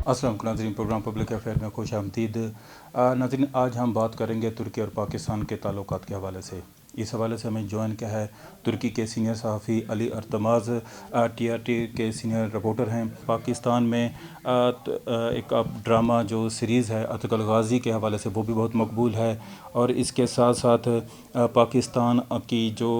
अस्सलाम वालेकुम नाज़रीन, प्रोग्राम पब्लिक अफेयर में खुश आमदीद। नाज़रीन, आज हम बात करेंगे तुर्की और पाकिस्तान के ताल्लुकात के हवाले से। इस हवाले से हमें ज्वाइन किया है तुर्की के सीनियर सहाफ़ी अली अरतमाज़, TRT के सीनियर रिपोर्टर हैं। पाकिस्तान में एक अब ड्रामा जो सीरीज़ है अतकल गाज़ी के हवाले से, वो भी बहुत मकबूल है। और इसके साथ साथ पाकिस्तान की जो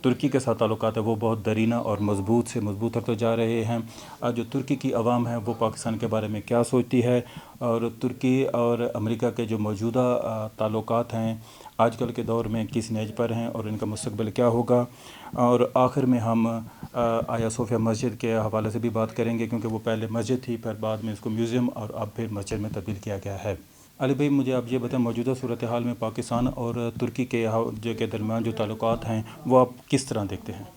तुर्की के साथ ताल्लुकात है वो बहुत दरीना और मजबूत से मजबूत होते जा रहे हैं। जो तुर्की की अवाम है वो पाकिस्तान के बारे में क्या सोचती है, और तुर्की और अमेरिका के जो मौजूदा ताल्लुकात हैं आजकल के दौर में किस नेज पर हैं और इनका मुस्तकबिल क्या होगा। और आखिर में हम आया सोफिया मस्जिद के हवाले से भी बात करेंगे, क्योंकि वो पहले मस्जिद थी, फिर बाद में इसको म्यूज़ियम और अब फिर मस्जिद में तब्दील किया गया है। अली भाई, मुझे आप ये बताएं, मौजूदा सूरत हाल में पाकिस्तान और तुर्की के दरमियान जो ताल्लुकात हैं वो आप किस तरह देखते हैं?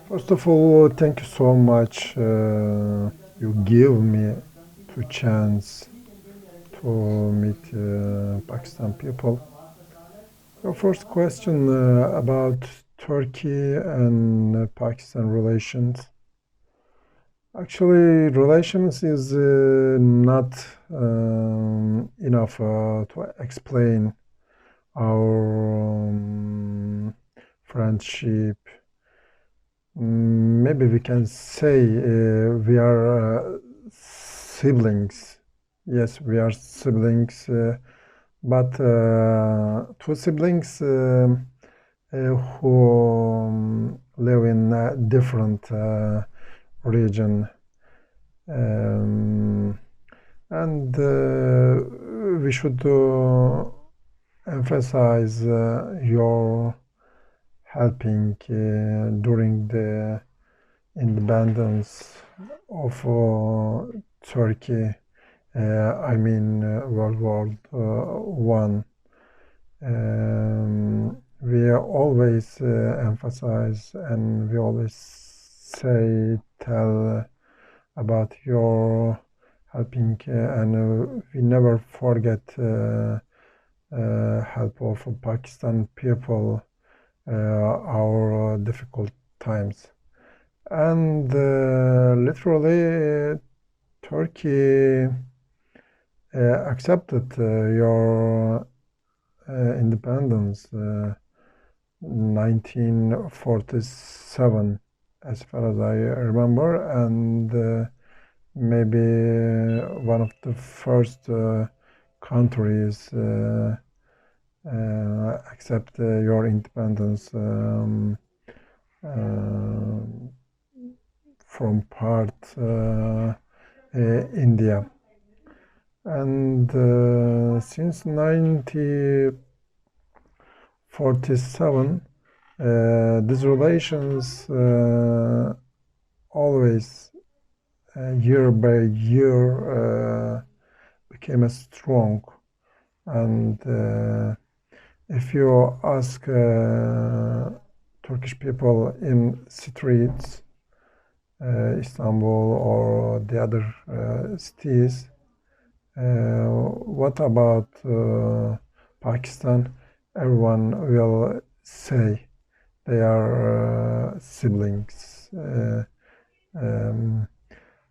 First of all, thank you so much. You give me two chance to meet Pakistan people. Your first question about Turkey and Pakistan relations. Actually, relations is not enough to explain our friendship. Maybe we can say we are siblings. Yes, we are siblings, but two siblings who live in a different region. And we should emphasize your helping during the independence of Turkey. I mean World War One. We always emphasize and we always tell about your helping, and we never forget help of Pakistan people our difficult times. And literally, Turkey accepted your independence 1947, as far as I remember, and maybe one of the first countries accept your independence from part India. And since 1947, these relations always, year by year, became strong. And if you ask Turkish people in streets, Istanbul or the other cities, what about Pakistan? Everyone will say they are siblings.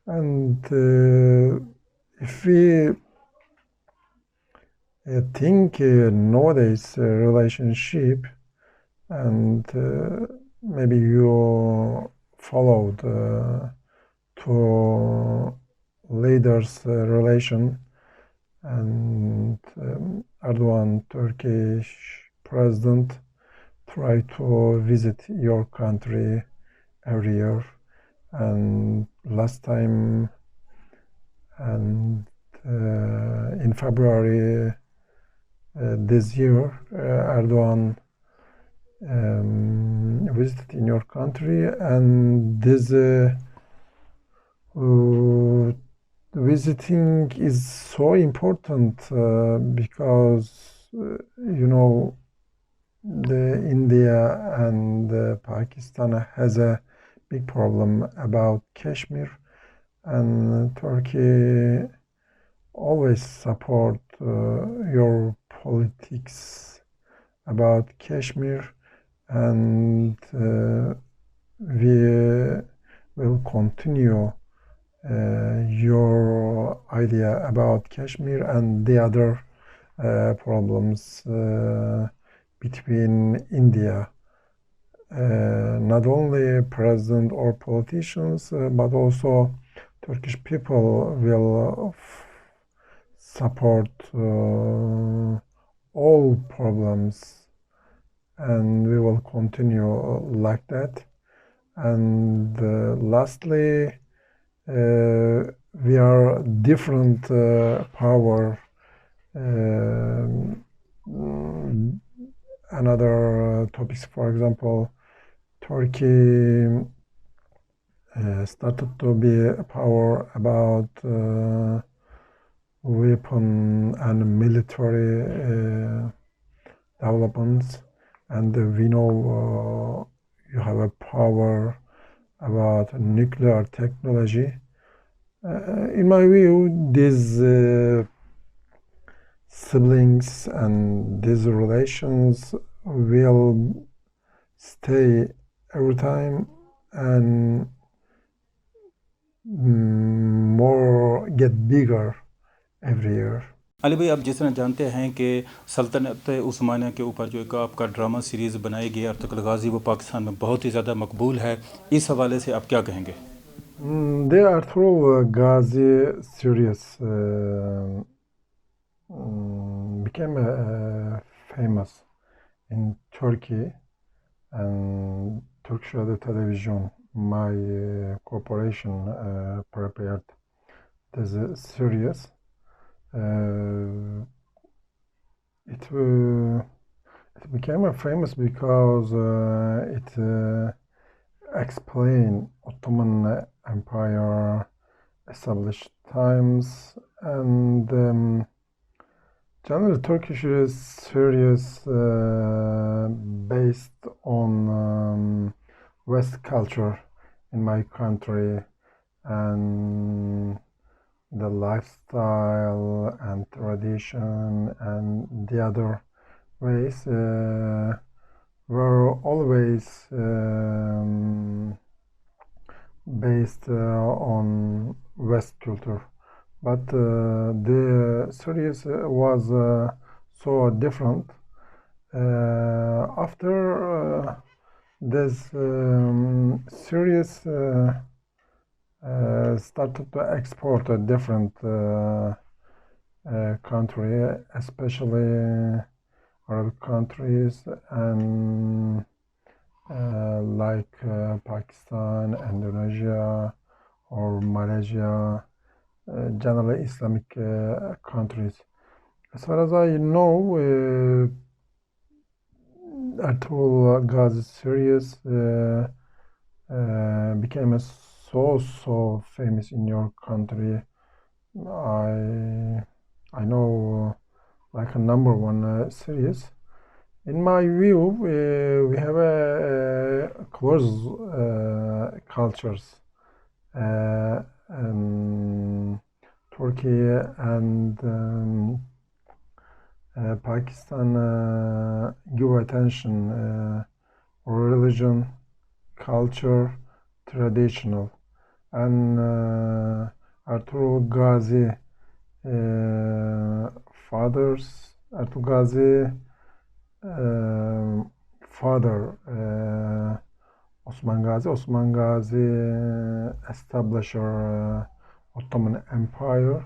And if we think nowadays relationship, and maybe you followed two leaders relation, and Erdogan, Turkish president, try to visit your country every year. And last time, and in February this year, Erdogan visited in your country, and this visiting is so important because the India and Pakistan has a big problem about Kashmir, and Turkey always support your politics about Kashmir, and we will continue your idea about Kashmir and the other problems between India. Not only president or politicians, but also Turkish people will support all problems, and we will continue like that. And lastly, we are different power. Another topics, for example, Turkey started to be a power about weapon and military developments, and we know you have a power about nuclear technology. In my view, these siblings and these relations will stay every time and more get bigger every year. Ali भाई, आप जिस तरह जानते हैं कि सल्तनत उस्मानिया के ऊपर जो एक आपका ड्रामा सीरीज़ बनाई गई अर्तुगरुल गाजी, वो पाकिस्तान में बहुत ही ज़्यादा मकबूल है। इस हवाले से आप क्या कहेंगे? The Artmaz Ghazi series became famous in Turkey, and Turkish Radio Television, my corporation, prepared this series. It became famous because it explained Ottoman Empire established times, and generally Turkish series based on West culture in my country, and the lifestyle and tradition and the other ways were always based on West culture. But the series was so different. After this series started to export a different country, especially Arab countries, and like Pakistan, Indonesia, or Malaysia, generally Islamic countries. As far as I know, Artmaz Ghazi series became so famous in your country. I know like a number one series. In my view, we have a close cultures. Turkey and Pakistan give attention religion, culture, traditional, and Artmaz Ghazi Artmaz Ghazi father Osman Ghazi establisher Ottoman Empire,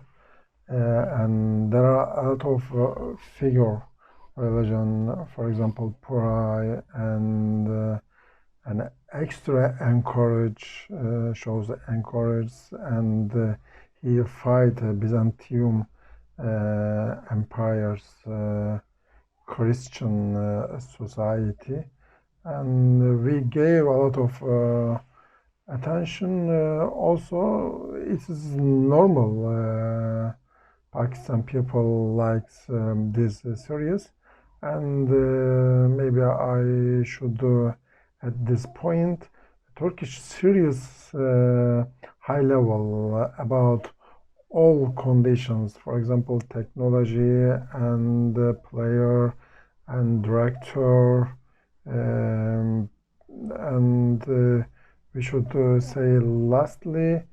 and there are a lot of figure religion, for example, Purai, and an extra encourage shows encourage, and he fight Byzantium empire's Christian society, and we gave a lot of attention. Also, it is normal. Pakistan people likes this series, and maybe I should at this point Turkish series high level about all conditions, for example, technology and player and director, and we should say lastly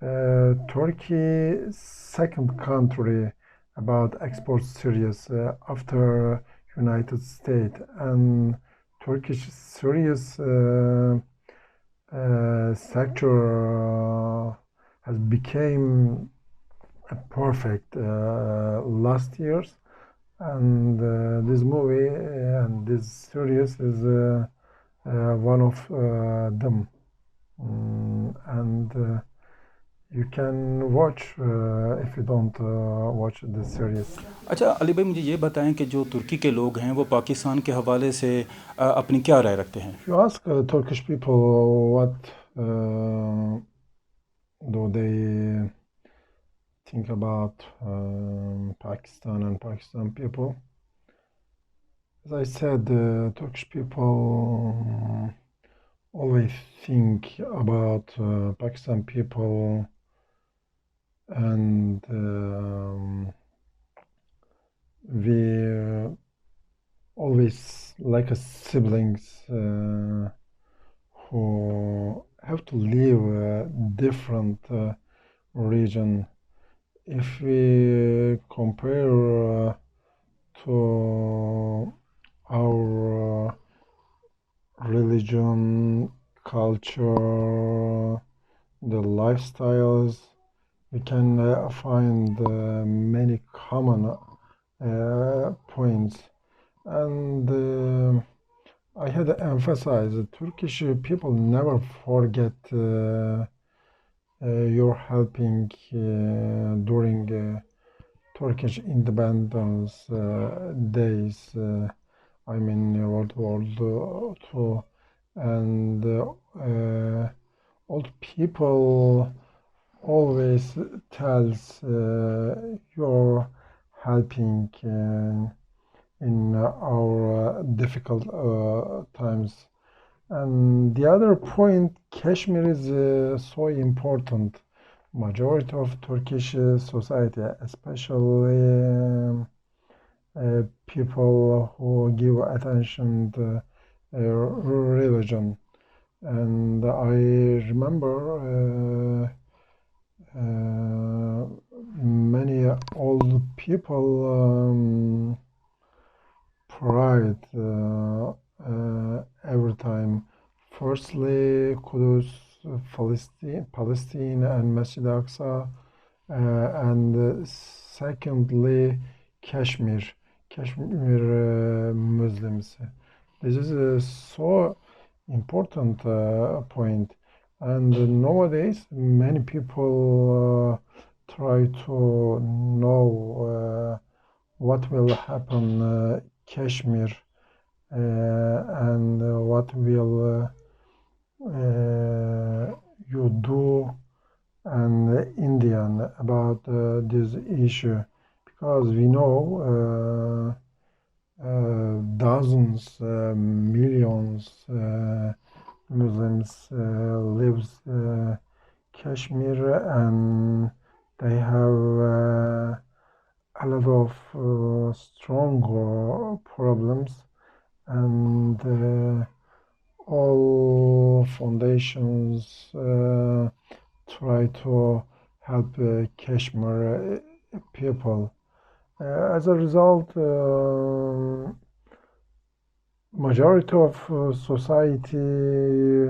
Turkey, second country about export series after United States, and Turkish series sector has become perfect last years, and this movie and this series is one of them. And you can watch if you don't watch the series. अच्छा अली भाई, मुझे ये बताएं कि जो तुर्की के लोग हैं वो पाकिस्तान के हवाले से अपनी क्या राय रखते हैं? If you ask Turkish people what do they think about Pakistan and Pakistan people, as I said, Turkish people always think about Pakistan people and we always like a siblings who have to live a different region. If we compare to our religion, culture, the lifestyles, we can find many common points. And I had to emphasize Turkish people never forget your helping during Turkish independence days. I mean World War II, and old people always tells you're helping in our difficult times. And the other point, Kashmir is so important. Majority of Turkish society, especially people who give attention to religion. And I remember many old people pride every time. Firstly, Kudus, Palestine and Masjid Aqsa, and secondly, Kashmir, Kashmir Muslims. This is so important point. And nowadays, many people try to know what will happen Kashmir and what will you do and Indian about this issue, because we know dozens, millions Muslims lives Kashmir, and they have a lot of strong problems, and all foundations try to help Kashmir people. As a result, majority of society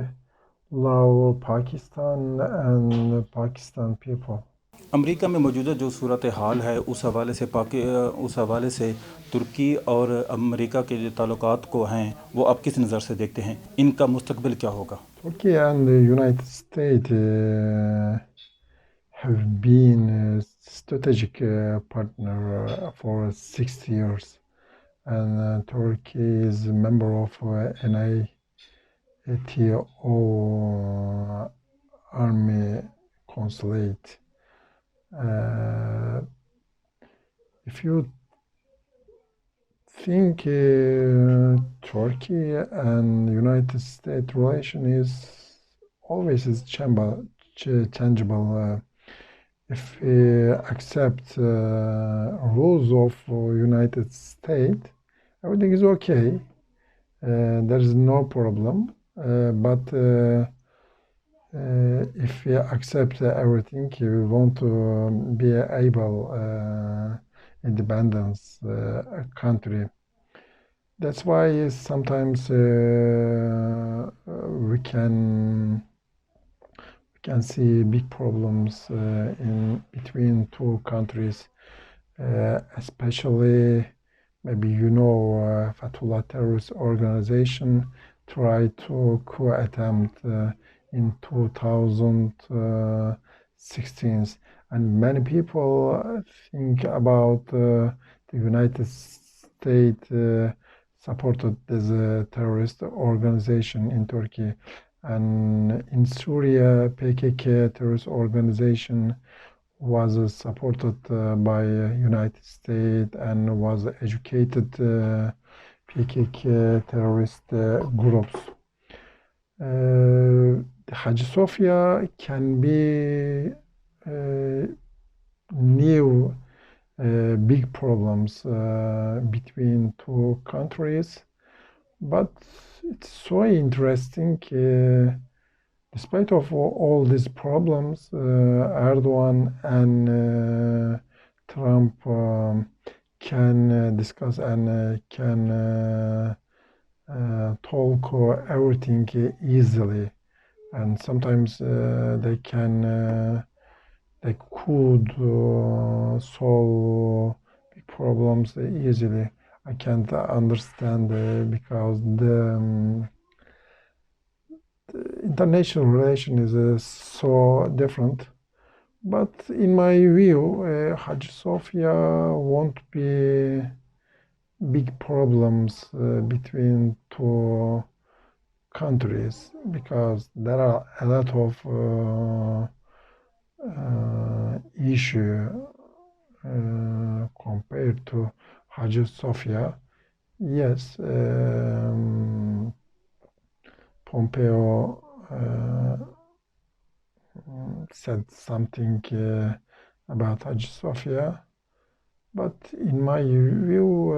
love Pakistan and Pakistan people. America में मौजूदा जो सूरत हाल है उस हवाले से तुर्की और America के जो ताल्लुकात को हैं वो आप किस नज़र से देखते हैं? इनका मुस्तकबिल क्या होगा? Turkey and the United States have been a strategic partner for 60 years, and Turkey is a member of NATO Army Consulate. If you think Turkey and United States relation is always is changeable. If we accept rules of United States, everything is okay. There is no problem. But if we accept everything, we want to be able independence country. That's why sometimes we can see big problems in between two countries, especially maybe Fatullah terrorist organization tried to coup attempt in 2016, and many people think about the United States supported this terrorist organization in Turkey. And in Syria, PKK terrorist organization was supported by United States and was educated PKK terrorist groups. Hagia Sophia can be new big problems between two countries, but it's so interesting. Despite of all these problems, Erdogan and Trump can discuss and can talk everything easily, and sometimes they could solve problems easily. I can't understand because the international relation is so different. But in my view, Hagia Sophia won't be big problems between two countries because there are a lot of issue compared to Hagia Sophia. Yes, Pompeo said something about Hagia Sophia, but in my view,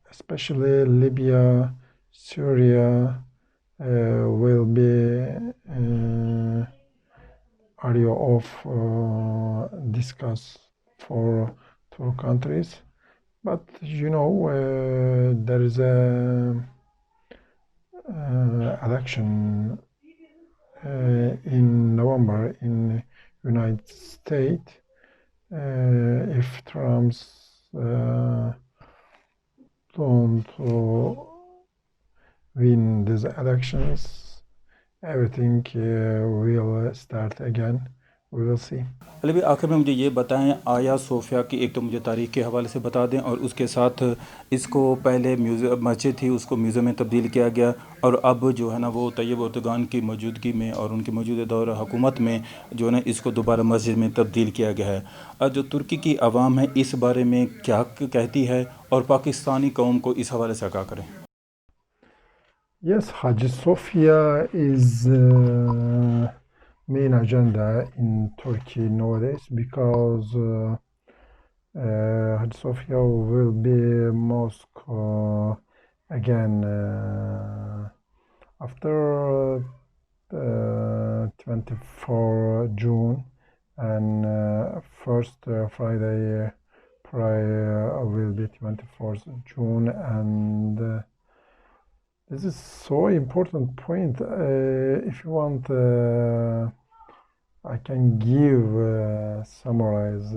especially Libya, Syria will be area of discuss for two countries. But there is a election in November in United States. If Trump's don't win these elections, everything will start again. We will see. Ali भाई, आखिर में मुझे ये बताएं, आया Sophia की एक तो मुझे तारीख के हवाले से बता दें, और उसके साथ इसको पहले म्यूज़ियम मस्जिद थी उसको म्यूज़ियम में तब्दील किया गया, और अब जो है ना वो तैयब अर्दगान की मौजूदगी में और उनके मौजूदा दौर हुकूमत में जो है ना इसको दोबारा मस्जिद में तब्दील किया गया है। जो तुर्की की आवाम है इस बारे में क्या कहती है, और पाकिस्तानी कौम को इस हवाले से क्या करें? Yes, Hagia Sophia is main agenda in Turkey nowadays because Hagia Sophia will be mosque again after 24 June and first Friday prior will be 24th June, and this is so important point. If you want, I can give summarize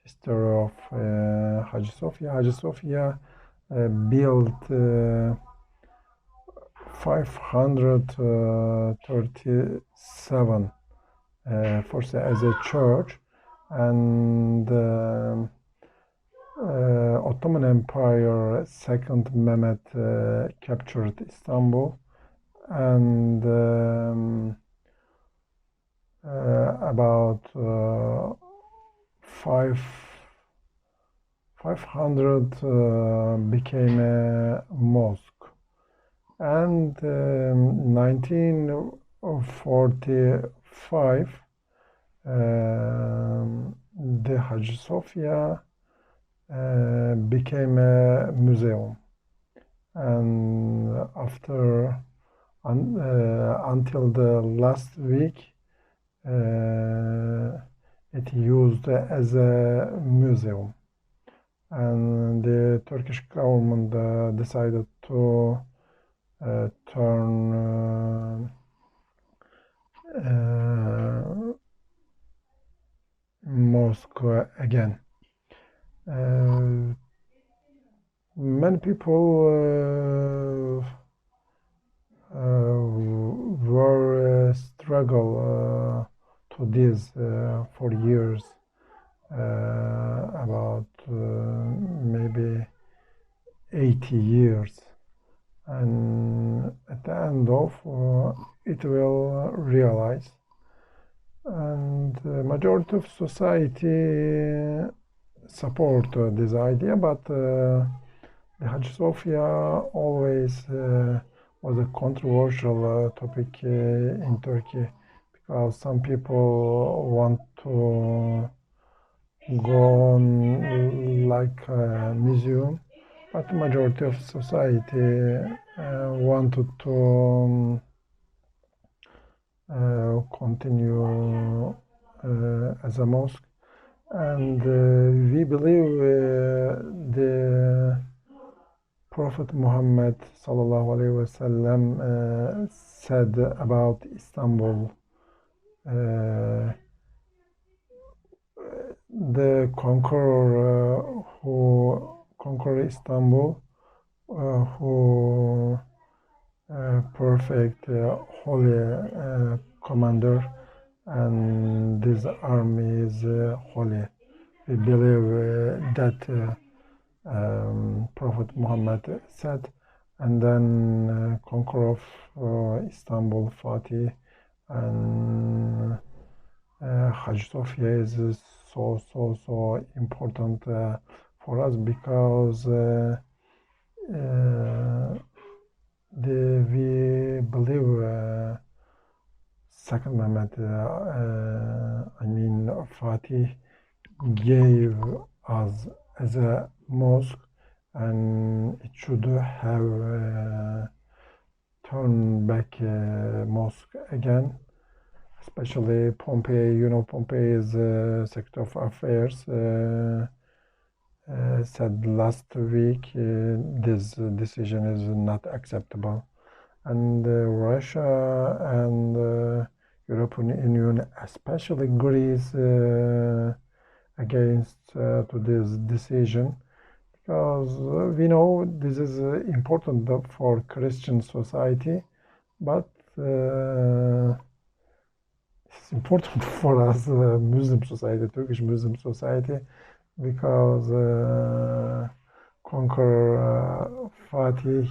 history of Hagia Sophia. Hagia Sophia built 537 first as a church, and Ottoman Empire, Second Mehmet captured Istanbul, and about 500 became a mosque, and 1945 the Hagia Sophia became a museum, and after until the last week it used as a museum, and the Turkish government decided to turn mosque again. Many people were struggle to this for years, about maybe 80 years, and at the end of it will realize, and the majority of society support this idea, but the Hagia Sophia always was a controversial topic in Turkey, because some people want to go on like a museum, but the majority of society wanted to continue as a mosque. And we believe the Prophet Muhammad sallallahu alaihi wasallam said about Istanbul, the conqueror who conquered Istanbul, who perfect holy commander, and this army is holy. We believe that Prophet Muhammad said, and then conqueror of Istanbul, Fatih, and Hagia Sophia is so important for us, because we believe second Mehmet, Fatih, gave us as a mosque, and it should have turned back mosque again. Especially Pompey, Pompey is Secretary of Affairs, said last week this decision is not acceptable. And Russia and European Union, especially Greece, against to this decision, because we know this is important for Christian society, but it's important for us, Muslim society, Turkish Muslim society, because conqueror Fatih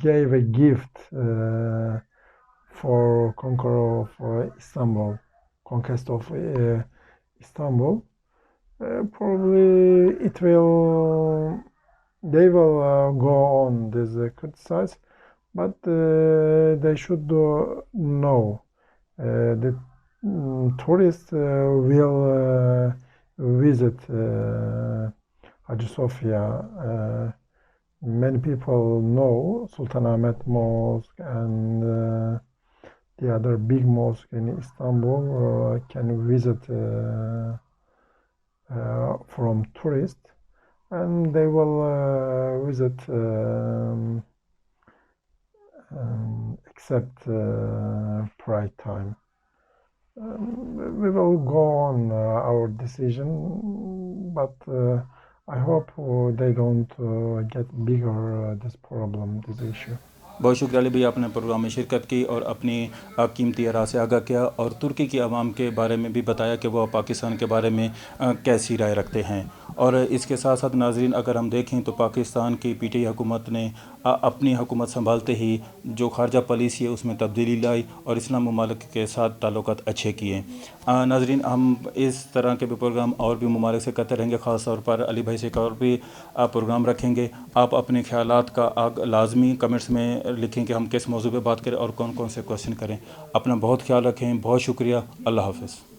gave a gift for conqueror of Istanbul, conquest of Istanbul. Probably they will go on this criticize, but they should know that tourists will visit Hagia Sophia. Many people know Sultanahmet Mosque and the other big mosque in Istanbul can visit from tourists, and they will visit except pride time. We will go on our decision, but I hope they don't get bigger this problem, this issue. बहुत शुक्रिया अली भाई, आपने programme में शिरकत की और अपनी कीमती राय से आगाह किया, और तुर्की की आवाम के बारे में भी बताया कि वह पाकिस्तान के बारे में कैसी राय रखते हैं। और इसके साथ साथ नाजरीन, अगर हम देखें तो पाकिस्तान की पीटीआई हुकूमत ने अपनी हुकूमत संभालते ही जो खारजा पॉलिसी है उसमें तब्दीली लाई और इस्लाम ममालिक के साथ ताल्लुकात अच्छे किए। नाजरीन, हम इस तरह के भी प्रोग्राम और भी ममालिक से करते रहेंगे, ख़ास तौर पर अली भाई से और भी प्रोग्राम रखेंगे। आप अपने ख्यालात का लाजमी कमेंट्स में लिखें कि हम किस मौजू पे बात करें और कौन कौन से क्वेश्चन करें। अपना बहुत ख्याल रखें, बहुत शुक्रिया, अल्लाह हाफ़िज़।